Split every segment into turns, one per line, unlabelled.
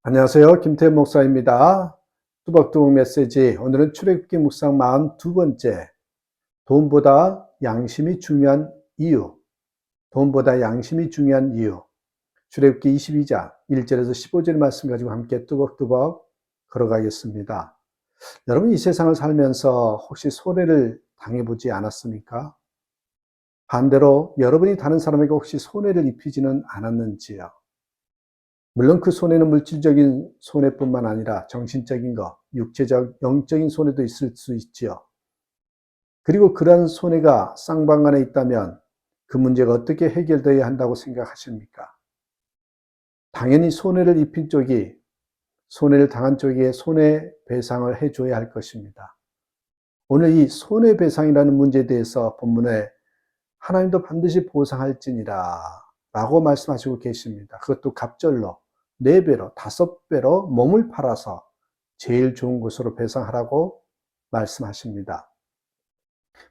안녕하세요. 김태현 목사입니다. 뚜벅뚜벅 메시지. 오늘은 출애굽기 묵상 42번째. 돈보다 양심이 중요한 이유. 돈보다 양심이 중요한 이유. 출애굽기 22장 1절에서 15절 말씀 가지고 함께 뚜벅뚜벅 걸어가겠습니다. 여러분, 이 세상을 살면서 혹시 손해를 당해보지 않았습니까? 반대로 여러분이 다른 사람에게 혹시 손해를 입히지는 않았는지요? 물론 그 손해는 물질적인 손해뿐만 아니라 정신적인 것, 육체적, 영적인 손해도 있을 수 있지요. 그리고 그러한 손해가 쌍방간에 있다면 그 문제가 어떻게 해결되어야 한다고 생각하십니까? 당연히 손해를 입힌 쪽이, 손해를 당한 쪽에 손해배상을 해줘야 할 것입니다. 오늘 이 손해배상이라는 문제에 대해서 본문에 하나님도 반드시 보상할지니라 라고 말씀하시고 계십니다. 그것도 갑절로 4배로 5배로 몸을 팔아서 제일 좋은 곳으로 배상하라고 말씀하십니다.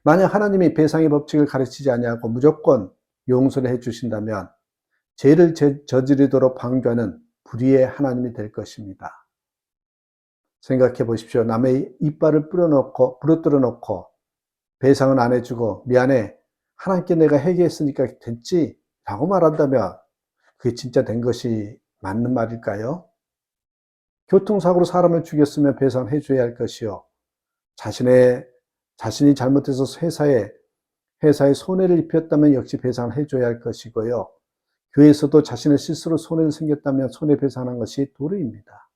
만약 하나님이 배상의 법칙을 가르치지 아니하고 무조건 용서를 해 주신다면 죄를 저지르도록 방조하는 불의의 하나님이 될 것입니다. 생각해 보십시오. 남의 이빨을 부러뜨려 놓고 배상은 안 해주고 미안해, 하나님께 내가 회개했으니까 됐지 라고 말한다면 그게 진짜 된 것이 맞는 말일까요? 교통사고로 사람을 죽였으면 배상해 줘야 할 것이요, 자신이 잘못해서 회사에 손해를 입혔다면 역시 배상을 해줘야 할 것이고요, 교회에서도 자신의 실수로 손해를 생겼다면 손해배상하는 것이 도리입니다.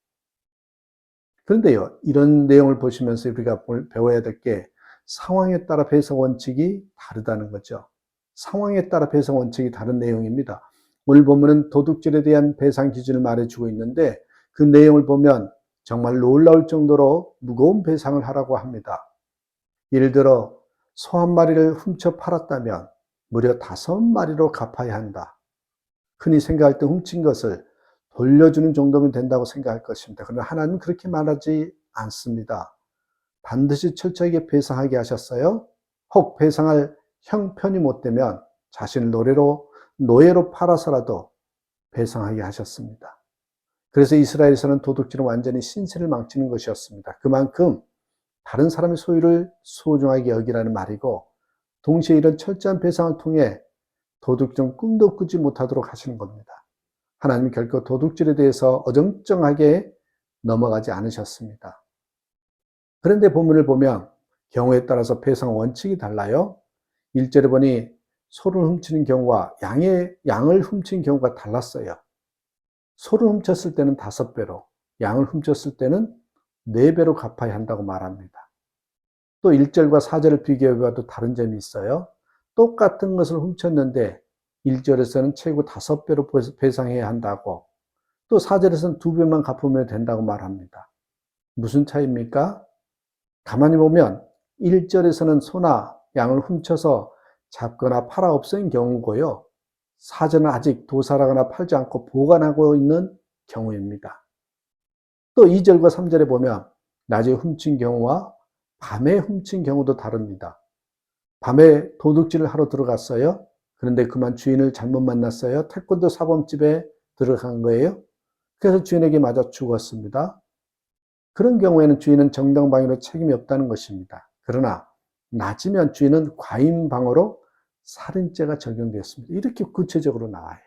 그런데요, 이런 내용을 보시면서 우리가 배워야 될 게 상황에 따라 배상 원칙이 다르다는 거죠. 상황에 따라 배상 원칙이 다른 내용입니다. 오늘 본문은 도둑질에 대한 배상 기준을 말해주고 있는데 그 내용을 보면 정말 놀라울 정도로 무거운 배상을 하라고 합니다. 예를 들어 소 한 마리를 훔쳐 팔았다면 무려 5마리로 갚아야 한다. 흔히 생각할 때 훔친 것을 돌려주는 정도면 된다고 생각할 것입니다. 그러나 하나님은 그렇게 말하지 않습니다. 반드시 철저하게 배상하게 하셨어요. 혹 배상할 형편이 못 되면 자신을 노예로 팔아서라도 배상하게 하셨습니다. 그래서 이스라엘에서는 도둑질은 완전히 신세를 망치는 것이었습니다. 그만큼 다른 사람의 소유를 소중하게 여기라는 말이고, 동시에 이런 철저한 배상을 통해 도둑질은 꿈도 꾸지 못하도록 하시는 겁니다. 하나님은 결코 도둑질에 대해서 어정쩡하게 넘어가지 않으셨습니다. 그런데 본문을 보면 경우에 따라서 배상 원칙이 달라요. 1절에 보니 소를 훔치는 경우와 양을 훔친 경우가 달랐어요. 소를 훔쳤을 때는 5배로, 양을 훔쳤을 때는 4배로 갚아야 한다고 말합니다. 또 1절과 4절을 비교해봐도 다른 점이 있어요. 똑같은 것을 훔쳤는데 1절에서는 최고 5배로 배상해야 한다고, 또 4절에서는 2배만 갚으면 된다고 말합니다. 무슨 차이입니까? 가만히 보면 1절에서는 소나 양을 훔쳐서 잡거나 팔아 없앤 경우고요, 4절은 아직 도살하거나 팔지 않고 보관하고 있는 경우입니다. 또 2절과 3절에 보면 낮에 훔친 경우와 밤에 훔친 경우도 다릅니다. 밤에 도둑질을 하러 들어갔어요. 그런데 그만 주인을 잘못 만났어요. 태권도 사범집에 들어간 거예요. 그래서 주인에게 맞아 죽었습니다. 그런 경우에는 주인은 정당방위로 책임이 없다는 것입니다. 그러나 낮이면 주인은 과잉방어로 살인죄가 적용되었습니다. 이렇게 구체적으로 나와요.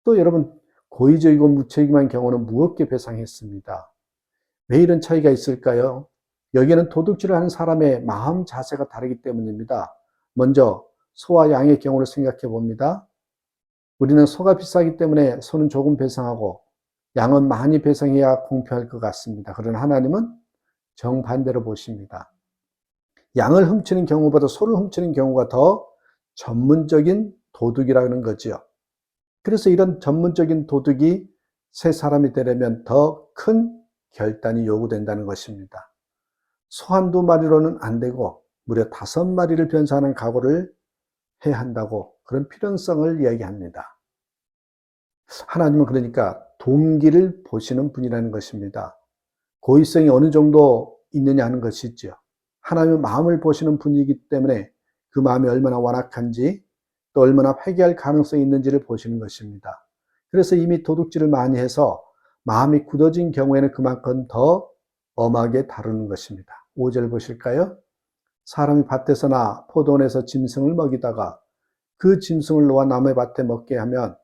또 여러분, 고의적이고 무책임한 경우는 무겁게 배상했습니다. 왜 이런 차이가 있을까요? 여기에는 도둑질을 하는 사람의 마음 자세가 다르기 때문입니다. 먼저 소와 양의 경우를 생각해 봅니다. 우리는 소가 비싸기 때문에 소는 조금 배상하고 양은 많이 배상해야 공평할 것 같습니다. 그러나 하나님은 정반대로 보십니다. 양을 훔치는 경우보다 소를 훔치는 경우가 더 전문적인 도둑이라는 거지요. 그래서 이런 전문적인 도둑이 새 사람이 되려면 더 큰 결단이 요구된다는 것입니다. 소 한두 마리로는 안 되고 무려 5마리를 변사하는 각오를 해야 한다고, 그런 필연성을 이야기합니다. 하나님은 그러니까 동기를 보시는 분이라는 것입니다. 고의성이 어느 정도 있느냐 하는 것이죠. 하나님은 마음을 보시는 분이기 때문에 그 마음이 얼마나 완악한지, 또 얼마나 회개할 가능성이 있는지를 보시는 것입니다. 그래서 이미 도둑질을 많이 해서 마음이 굳어진 경우에는 그만큼 더 엄하게 다루는 것입니다. 5절 보실까요? 사람이 밭에서나 포도원에서 짐승을 먹이다가 그 짐승을 놓아 남의 밭에 먹게 하면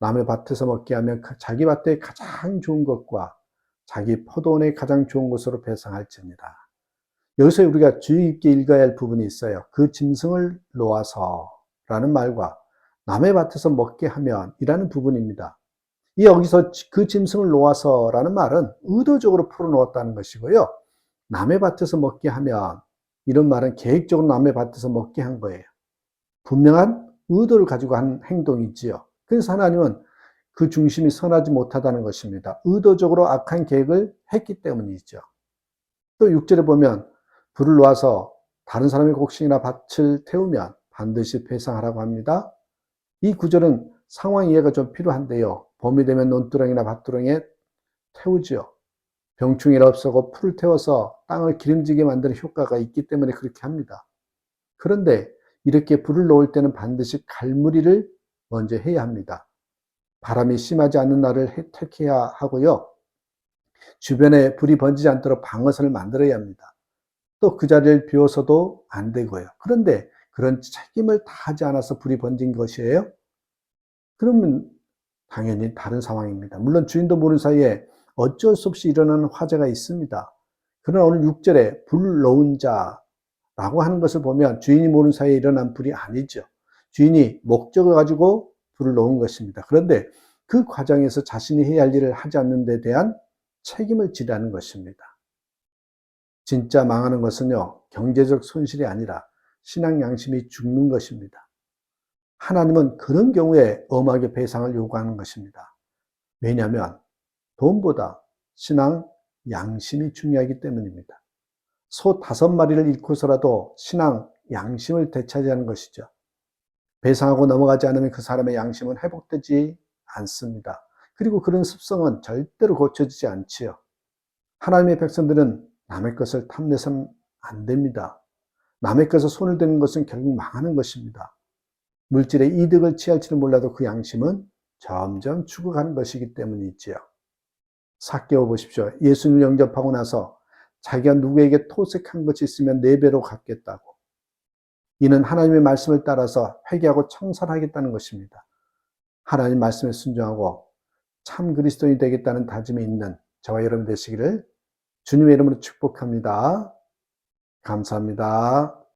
남의 밭에서 먹게 하면 자기 밭에 가장 좋은 것과 자기 포도원에 가장 좋은 것으로 배상할지니라. 여기서 우리가 주의 깊게 읽어야 할 부분이 있어요. 그 짐승을 놓아서 라는 말과 남의 밭에서 먹게 하면 이라는 부분입니다. 여기서 그 짐승을 놓아서 라는 말은 의도적으로 풀어놓았다는 것이고요. 남의 밭에서 먹게 하면 이런 말은 계획적으로 남의 밭에서 먹게 한 거예요. 분명한 의도를 가지고 한 행동이지요. 그래서 하나님은 그 중심이 선하지 못하다는 것입니다. 의도적으로 악한 계획을 했기 때문이죠. 또 6절에 보면 불을 놓아서 다른 사람의 곡식이나 밭을 태우면 반드시 배상하라고 합니다. 이 구절은 상황 이해가 좀 필요한데요. 봄이 되면 논두렁이나 밭두렁에 태우지요. 병충해를 없애고 풀을 태워서 땅을 기름지게 만드는 효과가 있기 때문에 그렇게 합니다. 그런데 이렇게 불을 놓을 때는 반드시 갈무리를 먼저 해야 합니다. 바람이 심하지 않은 날을 택해야 하고요. 주변에 불이 번지지 않도록 방어선을 만들어야 합니다. 또 그 자리를 비워서도 안 되고요. 그런데 그런 책임을 다하지 않아서 불이 번진 것이에요? 그러면 당연히 다른 상황입니다. 물론 주인도 모르는 사이에 어쩔 수 없이 일어나는 화재가 있습니다. 그러나 오늘 6절에 불 놓은 자라고 하는 것을 보면 주인이 모르는 사이에 일어난 불이 아니죠. 주인이 목적을 가지고 불을 놓은 것입니다. 그런데 그 과정에서 자신이 해야 할 일을 하지 않는 데 대한 책임을 지라는 것입니다. 진짜 망하는 것은요, 경제적 손실이 아니라 신앙 양심이 죽는 것입니다. 하나님은 그런 경우에 엄하게 배상을 요구하는 것입니다. 왜냐하면 돈보다 신앙 양심이 중요하기 때문입니다. 소 5마리를 잃고서라도 신앙 양심을 되찾이하는 것이죠. 배상하고 넘어가지 않으면 그 사람의 양심은 회복되지 않습니다. 그리고 그런 습성은 절대로 고쳐지지 않지요. 하나님의 백성들은 남의 것을 탐내서는 안 됩니다. 남의 것에 손을 대는 것은 결국 망하는 것입니다. 물질의 이득을 취할지는 몰라도 그 양심은 점점 죽어가는 것이기 때문이지요. 삭개오 보십시오. 예수님을 영접하고 나서 자기가 누구에게 토색한 것이 있으면 4배로 갚겠다고. 이는 하나님의 말씀을 따라서 회개하고 청산하겠다는 것입니다. 하나님 말씀에 순종하고 참 그리스도인이 되겠다는 다짐이 있는 저와 여러분 되시기를 주님의 이름으로 축복합니다. 감사합니다.